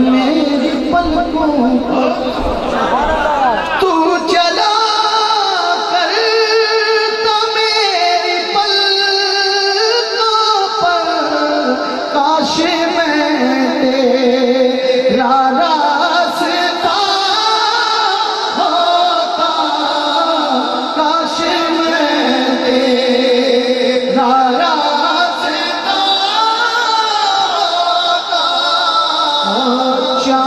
میری پلکوں پر تو چلا کر تو میری پلکوں پر کاش میں تیرا راستہ ہوتا کاش میں تیرا راستہ ہوتا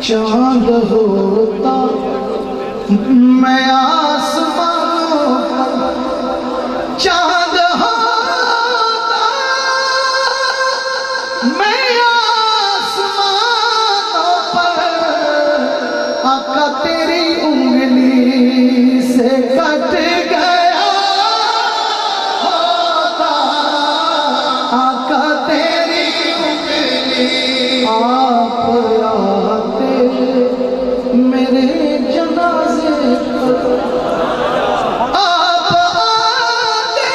چاند ہوتا میں آسمانوں پر چاند ہوتا میں آسمانوں پر آقا تیری انگلی سے کٹ گیا ہوتا آقا تیری انگلی آپ آتے میرے جنازے پر آپ آتے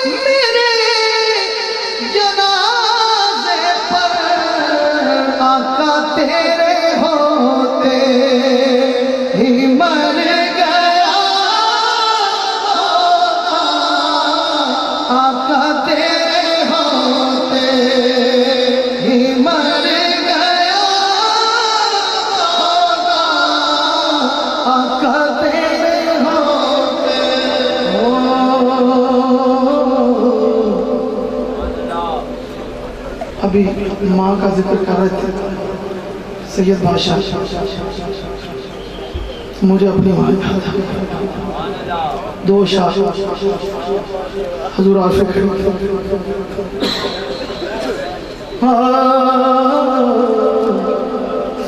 میرے جنازے پر آقا تیرے ہوتے ہی مر گیا ہوتا آقا تیرے ہوتے ہی مر گیا ہوتا آقا تیرے ہوتے ابھی ماں کا ذکر کر رہے تھے سید بادشاہ مجھے اپنی ماں یاد ہے دو شاہ حضور عاشق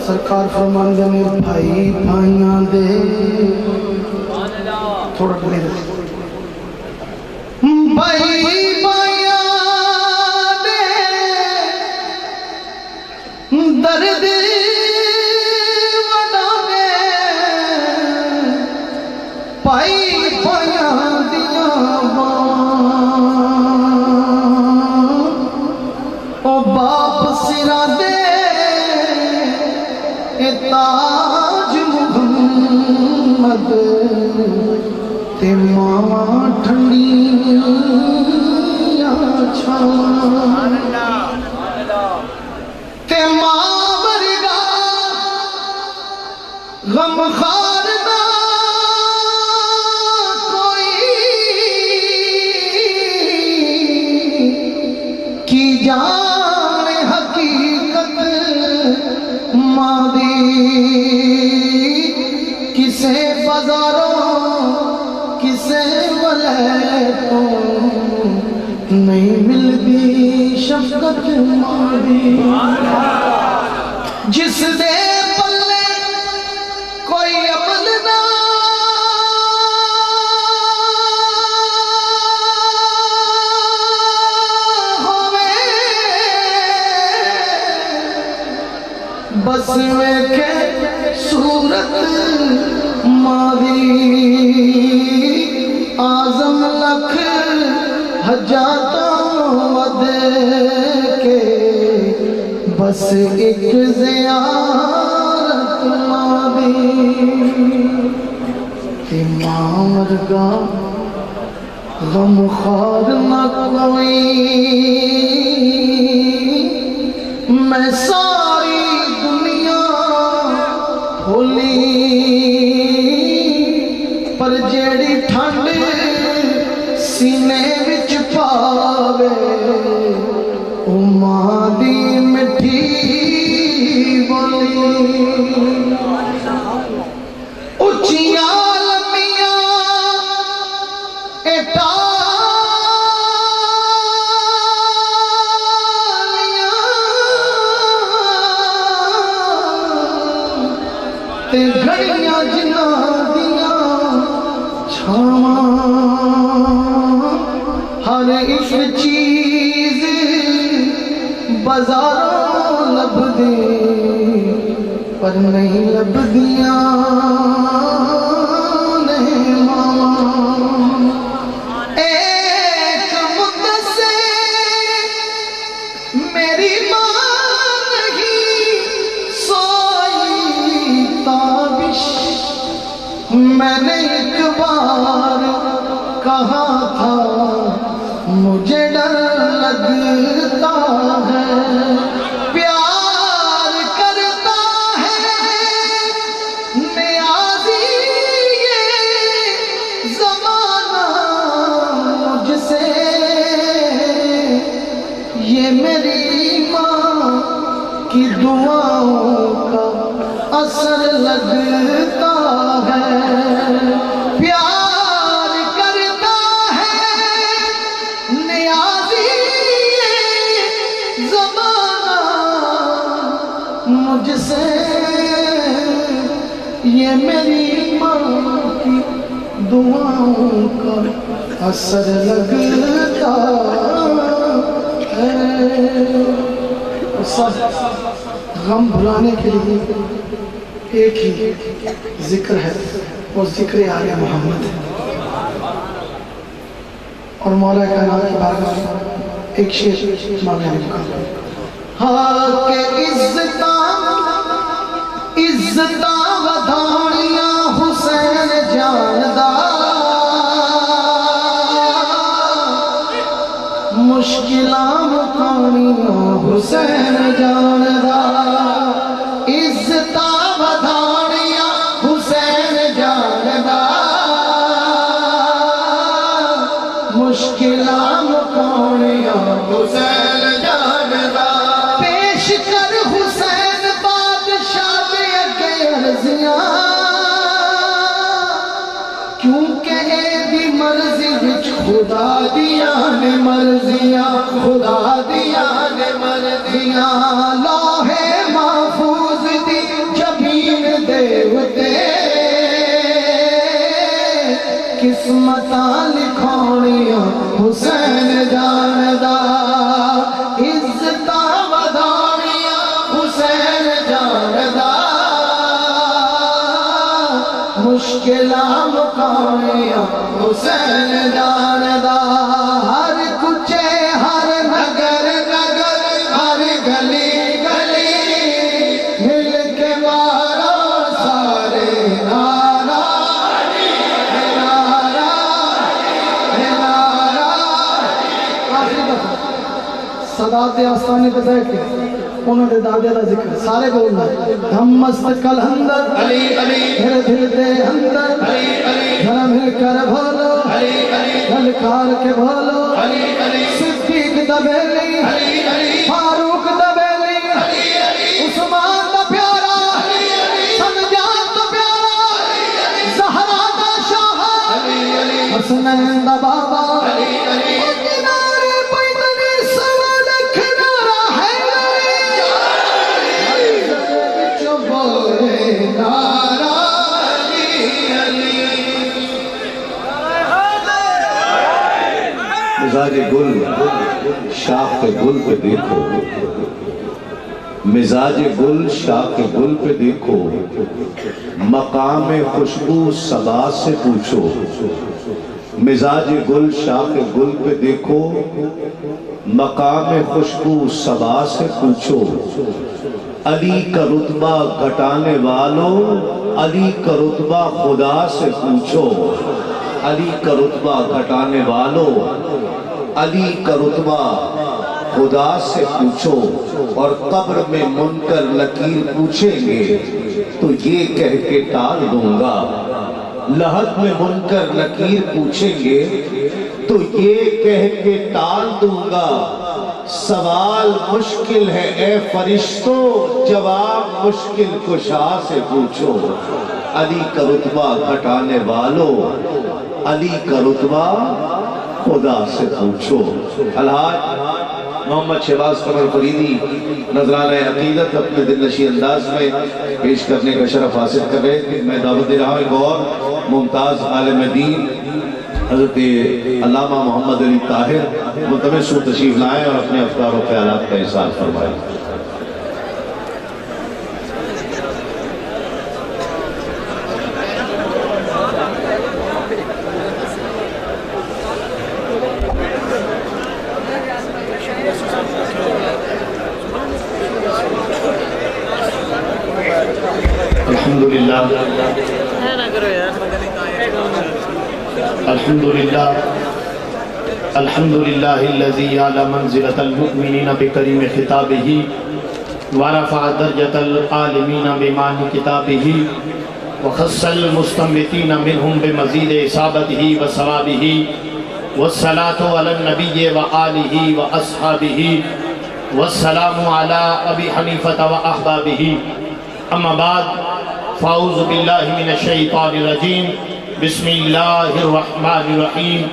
سرکار فرماندے نے بھائی بھائیاں دے تھوڑا ڈلے رہے بھائی بھائیاں دے درد وڈانے بھائی بھائیاں دیاں باں او باپ سرا دے اے تاج محمد تے ماں ٹھنڈیاں چھاں تے ماں ورگا غمخوار نہ کوئی کی جان حقیقت ماں دی کسے بازاروں کسے ولیتوں نہیں ملتی شفقت ماں دی جس دے پلے کوئی عمل نہ ہوئے بس ویکھے صورت ماں دی آزم لکھ حجاتوں ود کے بس ایک زیارت ماں دی تے ماں ورگا غمخوار نہ کوئی میں ساری دنیا بھولی پر جیڑی ٹھنڈ سینے وچ پاوے او ماں دی مٹھی بولی اچھیاں لمیاں ٹالیاں تے گھڑیاں جنہاں دیاں چھاواں ہر ایک چیز بازاروں لب دے پر نہیں لب دیاں نہیں ماں ایک مدسے میں نے ایک بار کہا تھا مجھے ڈر لگتا ہے، پیار کرتا ہے نیازی یہ زمانہ مجھ سے، یہ میری ماں کی دعاؤں کا اثر لگتا ہے، پیار کرتا ہے نیازی یہ زمانہ مجھ سے، یہ میری ماں کی دعاؤں کا اثر لگتا ہے۔ سب غم بھلانے کے لیے ایک ہی ذکر ہے، وہ ذکر آل محمد ہے، اور مولا کائنات کی بارگاہ میں ایک شعر مانگنے نے کہا، ہاں کہ عزتاں ودھاڑیاں حسین جاندا، مشکلاں مکانیاں حسین جاندا، عزتاں ودھاڑیاں حسین جاندا، مشکلاں مکانیاں حسین جاندا، پیش کر حسین بادشاہ دے اگے عرضیاں، کیونکہ اے دی مرضی وچ خدا دیاں نے مرضیاں، خدا دیاں نے مرضیاں، لوحے محفوظ دی جبین دیوتے، قسمتاں لکھونیاں حسین جاندا، عزتاں ودھاڑیاں حسین جاندا، مشکلاں مکانیاں حسین جاندا، ہر کچے ہر نگر نگر ہر گلی گلی مل کے مارو سارے نعرہ نعرہ نعرہ۔ آخری دفعہ سادات آستانے پہ بیٹھ کے انہوں نے دادے دا ذکر سارے بولنا، ہم مستقل اندر علی علی میرے دل دے اندر علی علی، ذرا مل کر بولو علی علی، للکار کے بولو علی علی، صدیق دبیلی علی علی، فاروق دبیلی علی علی، عثمان دا پیارا علی علی، سنجان دا پیارا علی علی، زہرا دا شاہ علی علی، حسنین دا بابا علی علی، مزاج گل شاخ گل پہ دیکھو، مزاج گل شاخ گل پہ دیکھو، مقام خوشبو صبا سے پوچھو، مزاج گل شاخ گل پہ دیکھو، مقام خوشبو صبا سے پوچھو، علی کا رتبہ گھٹانے والوں علی کا رتبہ خدا سے پوچھو، علی کا رتبہ گھٹانے والوں علی کا رتبہ خدا سے پوچھو، اور قبر میں منکر نکیر پوچھیں گے تو یہ کہہ کے ٹال دوں گا، لحد میں منکر نکیر پوچھیں گے تو یہ کہہ کے ٹال دوں گا، سوال مشکل ہے اے فرشتوں جواب مشکل کشا سے پوچھو، علی کا رتبہ گھٹانے والوں علی کا رتبہ خدا سے پوچھو۔ الحاج محمد شہباز قمر فریدی نذرانہ عقیدت اپنے دل نشی انداز میں پیش کرنے کا شرف حاصل کر رہے ہیں۔ میں دعوت دے رہا ہوں ایک اور ممتاز عالم دین حضرت علامہ محمد علی طاہر ملتمس ہوں تشریف لائیں اور اپنے افکار و خیالات کا احساس فرمائیں۔ الحمدللہ الحمدللہ الذی اعلی منزلۃ المؤمنین بکریم خطابہ ورفع درجۃ العالمین بمعنی کتابہ وخص المستنبطین منہم بمزید اصابتہ وثوابہ والصلاۃ علی النبی وآلہ واصحابہ والسلام علی ابی حنیفۃ واحبابہ اما بعد فاعوذ باللہ من الشیطان الرجیم بسم اللہ الرحمن الرحیم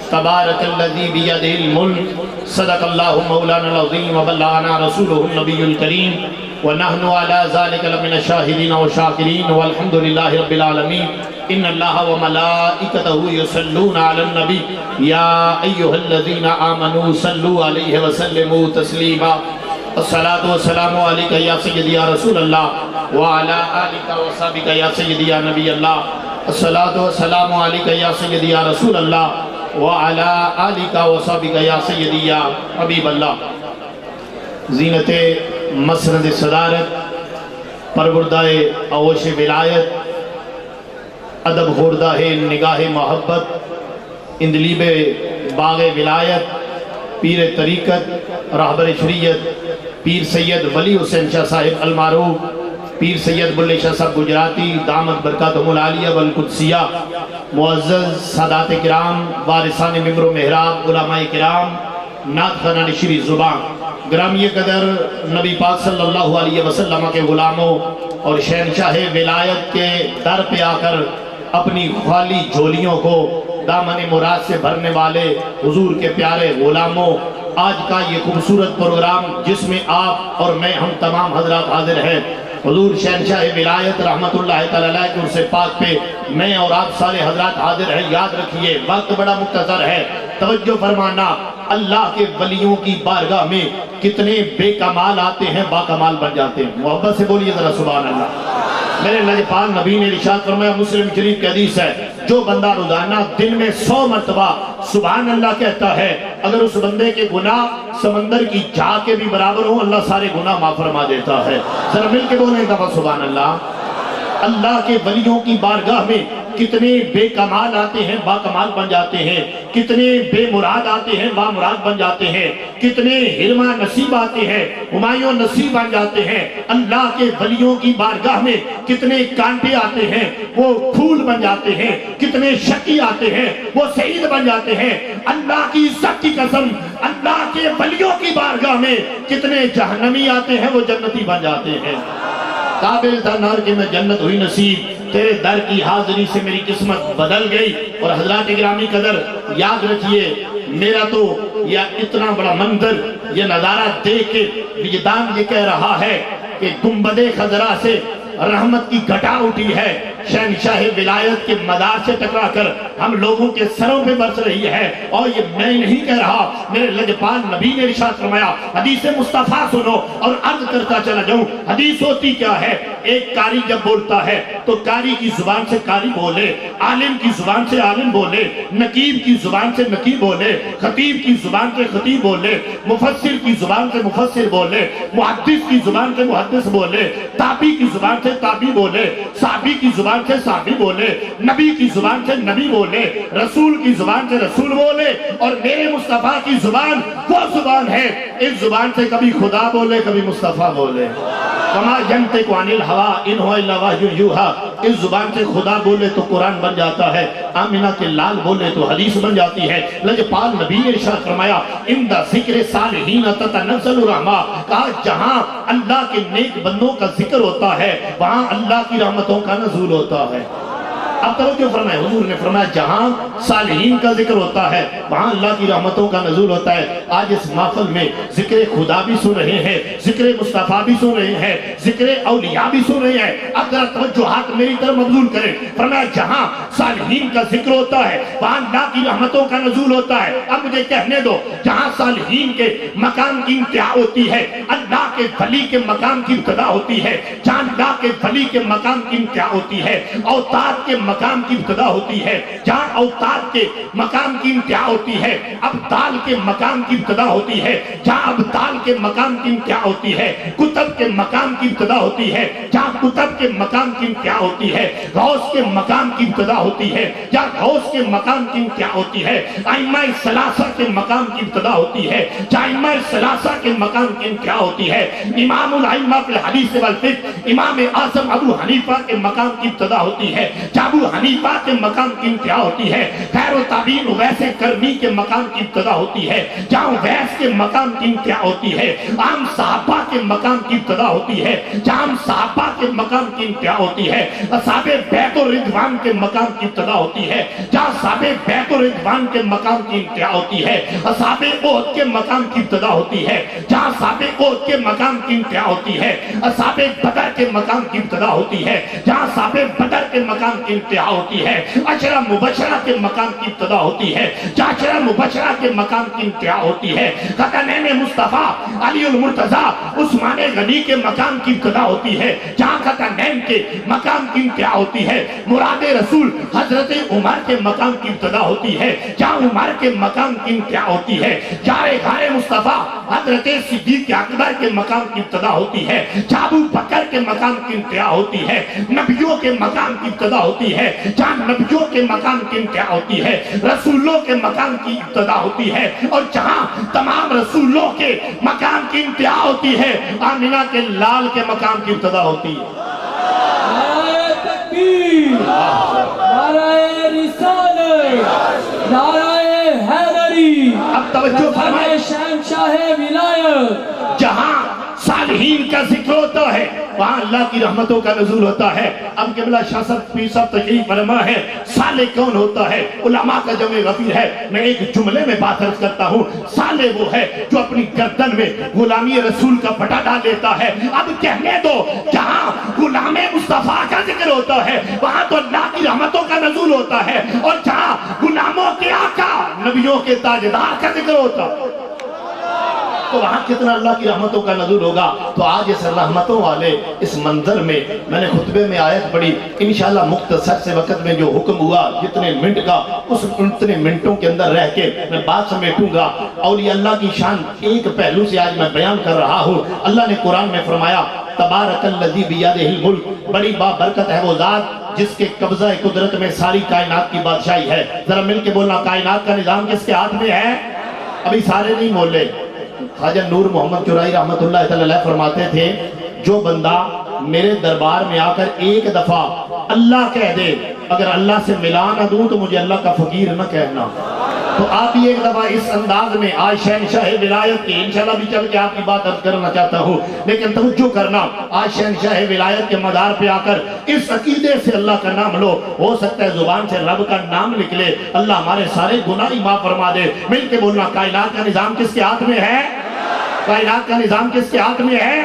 تبارک الذی بیدہ الملک صدق اللہ مولانا العظیم وبلغنا رسولہ النبی الکریم ونحن علی ذلک لمن الشاہدین والشاکرین والحمد للہ رب العالمین ان اللہ وملائکتہ یصلون علی النبی یا ایہا الذین آمنوا صلوا علیہ وسلموا تسلیما الصلاة والسلام علیکہ یا سیدی یا رسول اللہ وعلی آلکہ وصحبکہ یا سیدی یا نبی اللہ الصلاة والسلام علیکہ یا سیدی یا رسول اللہ وعلی آلکہ وصحبکہ یا سیدی یا حبیب اللہ زینت مسند صدارت پروردہ آغوش ولایت ادب خوردہ نگاہ محبت اندلیب باغ ولایت پیر طریقت رہبر شریعت پیر سید ولی حسین شاہ صاحب المعروف پیر سید بلے شاہ صاحب گجراتی دامت برکاتہم العالیہ والقدسیہ معزز سادات کرام وارثان ممبر و محراب علماء کرام نعت خوانان شری زبان گرامی قدر نبی پاک صلی اللہ علیہ وسلم کے غلاموں اور شہنشاہ ولایت کے در پہ آ کر اپنی خالی جھولیوں کو دامن مراد سے بھرنے والے حضور کے پیارے غلاموں آج کا یہ خوبصورت پروگرام جس میں آپ اور میں ہم تمام حضرات حاضر ہیں حضور شہنشاہ ولایت رحمت اللہ تعالیٰ کے عرص پاک پہ میں اور آپ سارے حضرات حاضر ہیں یاد رکھیے وقت بڑا مختصر ہے توجہ فرمانا اللہ کے ولیوں کی بارگاہ میں کتنے بے کمال آتے ہیں با کمال بن جاتے ہیں محبت سے بولیے ذرا سبحان اللہ میرے لجپال نبی نے ارشاد فرمایا مسلم شریف کی حدیث ہے جو بندہ روزانہ دن میں 100 مرتبہ سبحان اللہ کہتا ہے اگر اس بندے کے گناہ سمندر کی جا کے بھی برابر ہوں اللہ سارے گناہ معاف فرما دیتا ہے ذرا مل کے بولیں دفعہ سبحان اللہ اللہ کے ولیوں کی بارگاہ میں کتنے بے کمال آتے ہیں با کمال بن جاتے ہیں کتنے بے مراد آتے ہیں با مراد بن جاتے ہیں کتنے حرمہ نصیب آتے ہیں ہمایوں نصیب بن جاتے ہیں اللہ کے ولیوں کی بارگاہ میں کتنے کانٹے آتے ہیں وہ پھول بن جاتے ہیں کتنے شقی آتے ہیں وہ سعید بن جاتے ہیں اللہ کی عزت کی قسم اللہ کے ولیوں کی بارگاہ میں کتنے جہنمی آتے ہیں وہ جنتی بن جاتے ہیں قابل تھا نار کہ میں جنت ہوئی نصیب تیرے در کی حاضری سے میری قسمت بدل گئی اور حضرات گرامی قدر یاد رکھیے میرا تو یہ اتنا بڑا منظر یہ نظارہ دیکھ کے وجدان یہ کہہ رہا ہے کہ گنبد خضرا سے رحمت کی گھٹا اٹھی ہے شہنشاہ ولایت کے مدار سے ٹکرا کر ہم لوگوں کے سروں پہ برس رہی ہے اور یہ میں نہیں کہہ رہا میرے لجپال نبی نے ارشاد فرمایا حدیث مصطفیٰ سنو اور عرض کرتا چلا جاؤں حدیث ہوتی کیا ہے ایک قاری جب بولتا ہے تو قاری کی زبان سے قاری بولے عالم کی زبان سے عالم بولے نقیب کی زبان سے نقیب بولے خطیب کی زبان سے خطیب بولے مفسر کی زبان سے مفسر بولے محدث کی زبان سے محدث بولے تابعی کی زبان سے تابعی بولے صحابی کی زبان سے صحابی بولے نبی کی زبان سے نبی بولے رسول کی زبان سے رسول بولے اور میرے مصطفیٰ کی زبان وہ زبان ہے اس زبان سے کبھی خدا بولے کبھی مصطفیٰ بولے وما ینطق عن الہوا ان هو الا وحی یوحی اس زبان سے خدا بولے تو قرآن بن جاتا ہے آمنہ کے لال بولے تو حدیث بن جاتی ہے لجپال نبی نے ارشاد فرمایا اندہ ذکر صالحین تتنزل الرحمہ کہا جہاں اللہ کے نیک بندوں کا ذکر ہوتا ہے وہاں اللہ کی رحمتوں کا نزول ہوتا ہے اب توجہ فرمائے حضور نے فرمایا جہاں صالحین کا ذکر ہوتا ہے وہاں اللہ کی رحمتوں کا نزول ہوتا ہے آج اس محفل میں ذکر خدا بھی سن رہے ہیں ذکر مصطفیٰ بھی سن رہے ہیں ذکر اولیاء بھی سن رہے ہیں اب ذرا توجہات میری طرف مبذول کریں فرمایا جہاں صالحین کا ذکر ہوتا ہے وہاں اللہ کی رحمتوں کا نزول ہوتا ہے اب مجھے کہنے دو جہاں صالحین کے مقام کی انتہا ہوتی ہے اللہ کے ولی کے مقام کی ابتدا ہوتی ہے جہاں اللہ کے ولی کے مقام کی انتہا ہوتی ہے اوتاد کے مقام کی ابتدا ہوتی ہے، جہاں اوتاد کے مقام کی انتہا ہوتی ہے، ابدال کے مقام کی ابتدا ہوتی ہے، جہاں ابدال کے مقام کی انتہا ہوتی ہے، کتب کے مقام کی ابتدا ہوتی ہے، جہاں کتب کے مقام کی انتہا ہوتی ہے، غوث کے مقام کی ابتدا ہوتی ہے، جہاں غوث کے مقام کی انتہا ہوتی ہے، ائمہ ثلاثہ کے مقام کی ابتدا ہوتی ہے، جہاں ائمہ ثلاثہ کے مقام کی انتہا ہوتی ہے، امام الائمہ فی الحدیث والفقہ امام اعظم ابو حنیفہ کے مقام کی ابتدا ہوتی ہے، جہاں ابو حنیفہ کے مقام کی انتہا ہوتی ہے، خیر و تابعین اویس کرنی کے مقام کی ابتدا ہوتی ہے، جہاں اویس کے مقام کی انتہا ہوتی ہے، عام صحابہ کے مقام کی ابتدا ہوتی ہے، جہاں عام صحابہ کے مقام کی انتہا ہوتی ہے، اصحاب بیعت و رضوان کے مقام کی ابتدا ہوتی ہے، جہاں اصحاب بیعت و رضوان کے مقام کی انتہا ہوتی ہے، اصحاب احد کے مقام کی ابتدا ہوتی ہے، جہاں اصحاب احد کے مقام کی انتہا ہوتی ہے، اصحاب بدر کے مقام کی ابتدا ہوتی ہے، جہاں اصحاب بدر کے مقام کی انتہا ہوتی ہے، عشرہ مبشرہ کے مقام کی ابتدا ہوتی ہے، جہاں عشرہ مبشرہ کے مقام کی انتہا ہوتی ہے، خطنین مصطفیٰ علی المرتضیٰ عثمان غنی کے مقام کی ابتدا ہوتی ہے، جہاں خطنین کے مقام کی انتہا ہوتی ہے، مراد رسول حضرت عمر کے مقام کی ابتدا ہوتی ہے، جہاں عمر کے مقام کی انتہا ہوتی ہے، جہاں غار مصطفیٰ حضرت صدیق اکبر کے مقام کی ابتدا ہوتی ہے، جہاں ابو بکر کے مقام کی انتہا ہوتی ہے، نبیوں کے مقام کی ابتدا ہوتی ہے، جہاں نبیوں کے مقام کی انتہا ہوتی ہے، رسولوں کے مقام کی ابتدا ہوتی ہے، اور جہاں تمام رسولوں کے مقام کی انتہا ہوتی ہے، آمنہ کے لال کے مقام کی ابتدا ہوتی ہے۔ نعرہ تکبیر، نعرہ رسالت، نعرہ حیدری، اب توجہ فرمائے، شہنشاہ ولایت، جہاں صالحین کا ذکر ہوتا ہے وہاں اللہ کی رحمتوں کا نزول ہوتا ہے۔ اب قبلہ شاہ صاحب پیر صاحب تشریف فرما ہے، صالح کون ہوتا ہے؟ علماء کا جمع غفیر ہے۔ میں ایک جملے میں بات عرض کرتا ہوں، صالح وہ ہے جو اپنی گردن میں غلامی رسول کا پٹا ڈال لیتا ہے۔ اب کہنے دو، جہاں غلام مصطفیٰ کا ذکر ہوتا ہے وہاں تو اللہ کی رحمتوں کا نزول ہوتا ہے، اور جہاں غلاموں کے آقا نبیوں کے تاجدار کا ذکر ہوتا ہے تو وہاں کتنا اللہ کی رحمتوں کا نزول ہوگا۔ تو آج اس رحمتوں والے اس منظر میں میں نے خطبے میں آیت پڑھی، انشاءاللہ مختصر سے وقت میں جو حکم ہوا جتنے منٹ کا، اس اتنے منٹوں کے اندر رہ کے میں بات سمیٹوں گا۔ اولیاء اللہ کی شان ایک پہلو سے آج میں بیان کر رہا ہوں۔ اللہ نے قرآن میں فرمایا، تبارک الذی بیدہ الملک، بڑی بابرکت ہے وہ ذات جس کے قبضہ قدرت میں ساری کائنات کی بادشاہی ہے۔ ذرا مل کے بولنا، کائنات کا نظام کس کے ہاتھ میں ہے؟ ابھی سارے نہیں بولے۔ خواجہ نور محمد چرائی رحمت اللہ تعالی علیہ فرماتے تھے، جو بندہ میرے دربار میں آ کر ایک دفعہ اللہ کہہ دے، اگر اللہ سے ملا نہ دوں تو مجھے اللہ کا فقیر نہ کہنا۔ تو آپ ہی ایک دفعہ اس انداز میں آج شہنشاہ ولایت کی، انشاءاللہ بھی چل کے آپ کی بات عرض کرنا چاہتا ہوں، لیکن توجہ کرنا، آج شہنشاہ ولایت کے مدار پہ آ کر اس عقیدے سے اللہ کا نام لو، ہو سکتا ہے زبان سے رب کا نام نکلے، اللہ ہمارے سارے گناہ معاف فرما دے۔ مل کے بولنا، کائنات کا نظام کس کے ہاتھ میں ہے؟ کائنات کا نظام کس کے ہاتھ میں ہے؟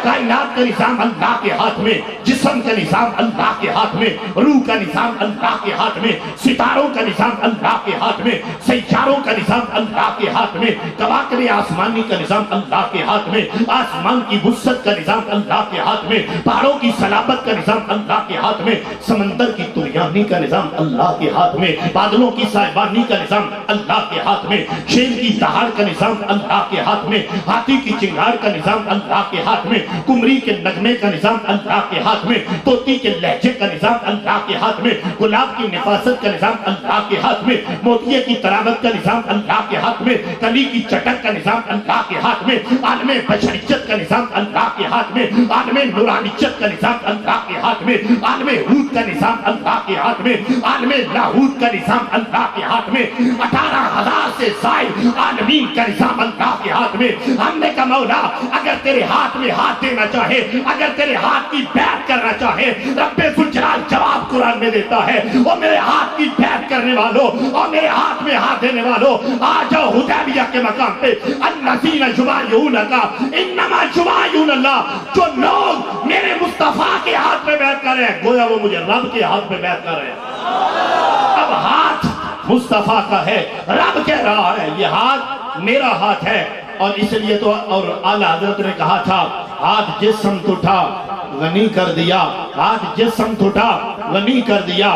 کائنات کا نظام اللہ کے ہاتھ میں، جسم کا نظام اللہ کے ہاتھ میں، روح کا نظام اللہ کے ہاتھ میں، ستاروں کا نظام اللہ کے ہاتھ میں، سیاروں کا نظام اللہ کے ہاتھ میں، کواکب آسمانی کا نظام اللہ کے ہاتھ میں، آسمان کی وسعت کا نظام اللہ کے ہاتھ میں، پہاڑوں کی صلابت کا نظام اللہ کے ہاتھ میں، سمندر کی طغیانی کا نظام اللہ کے ہاتھ میں، بادلوں کی سائبانی کا نظام اللہ کے ہاتھ میں، شیر کی دہاڑ کا نظام اللہ کے ہاتھ میں، ہاتھی کی چنگھاڑ کا نظام اللہ کے ہاتھ میں، کمری کے نغمے کا نظام اللہ کے ہاتھ میں، طوطی کے لہجے کا نظام اللہ کے ہاتھ میں، گلاب کی نفاست کا نظام اللہ کے ہاتھ میں، موتیے کی تراوت کا نظام اللہ کے ہاتھ میں، کلی کی چٹک کا نظام اللہ کے ہاتھ میں، عالم بشریت کا نظام اللہ کے ہاتھ میں، عالم نورانیت کا نظام اللہ کے ہاتھ میں، عالم حوت کا نظام اللہ کے ہاتھ میں، عالم لاہوت کا نظام اللہ کے ہاتھ میں، 18,000 سے زائد عالمین کا نظام اللہ کے ہاتھ میں۔ ہم نے کہا مولا اگر تیرے ہاتھ میں ہاتھ دینا چاہے، اگر تیرے ہاتھ کی بیعت کرنا چاہے، رب ذوالجلال جواب قرآن میں دیتا ہے، اور میرے ہاتھ کی بیعت کرنے والوں اور میرے ہاتھ میں ہاتھ دینے والوں آ جاؤ حدیبیہ کے مقام پہ۔ الذین یبایعونک انما یبایعون اللہ، جو لوگ میرے مصطفیٰ کے ہاتھ میں بیعت کر رہے ہیں گویا وہ مجھے رب کے ہاتھ میں بیعت کر رہے ہیں۔ اب ہاتھ مصطفیٰ کا ہے، رب کہہ رہا ہے یہ ہاتھ میرا ہاتھ ہے، اور اس لیے تو اور اعلیٰ حضرت نے کہا تھا، ہاتھ جس سمت اٹھا غنی کر دیا، ہاتھ جس سمت اٹھا غنی کر دیا،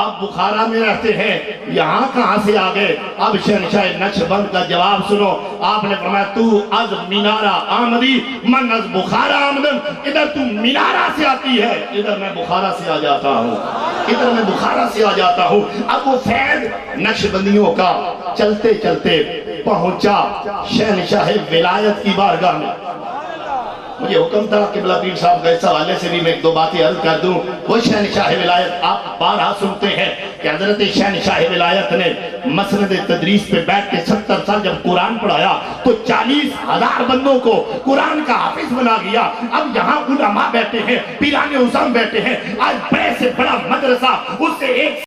آپ بخارا میں رہتے ہیں، یہاں کہاں سے آ گئے؟ اب شہنشاہ نقشبند کا جواب سنو، آپ نے فرمایا تو از مینارہ آمدی من از بخارا آمدن، ادھر تو مینارہ سے آتی ہے، ادھر میں بخارا سے آ جاتا ہوں، ادھر میں بخارا سے آ جاتا ہوں۔ اب وہ فیض نقشبندیوں کا چلتے چلتے پہنچا شہنشاہ ولایت کی بارگاہ میں۔ مجھے حکم تھا قبلہ پیر صاحب کا اس حوالے سے بھی میں ایک دو باتیں عرض کر دوں۔ وہ شہنشاہ ولایت آپ بارہا سنتے ہیں کہ حضرت شہنشاہ ولایت نے مسند تدریس پہ بیٹھ کے 70 سال جب قرآن پڑھایا تو 40,000 بندوں کو قرآن کا حافظ بنا گیا۔ اب یہاں علماء بیٹھے ہیں، پیران عظام بیٹھے ہیں، آج بڑے سے بڑا مدرسہ اس سے ایک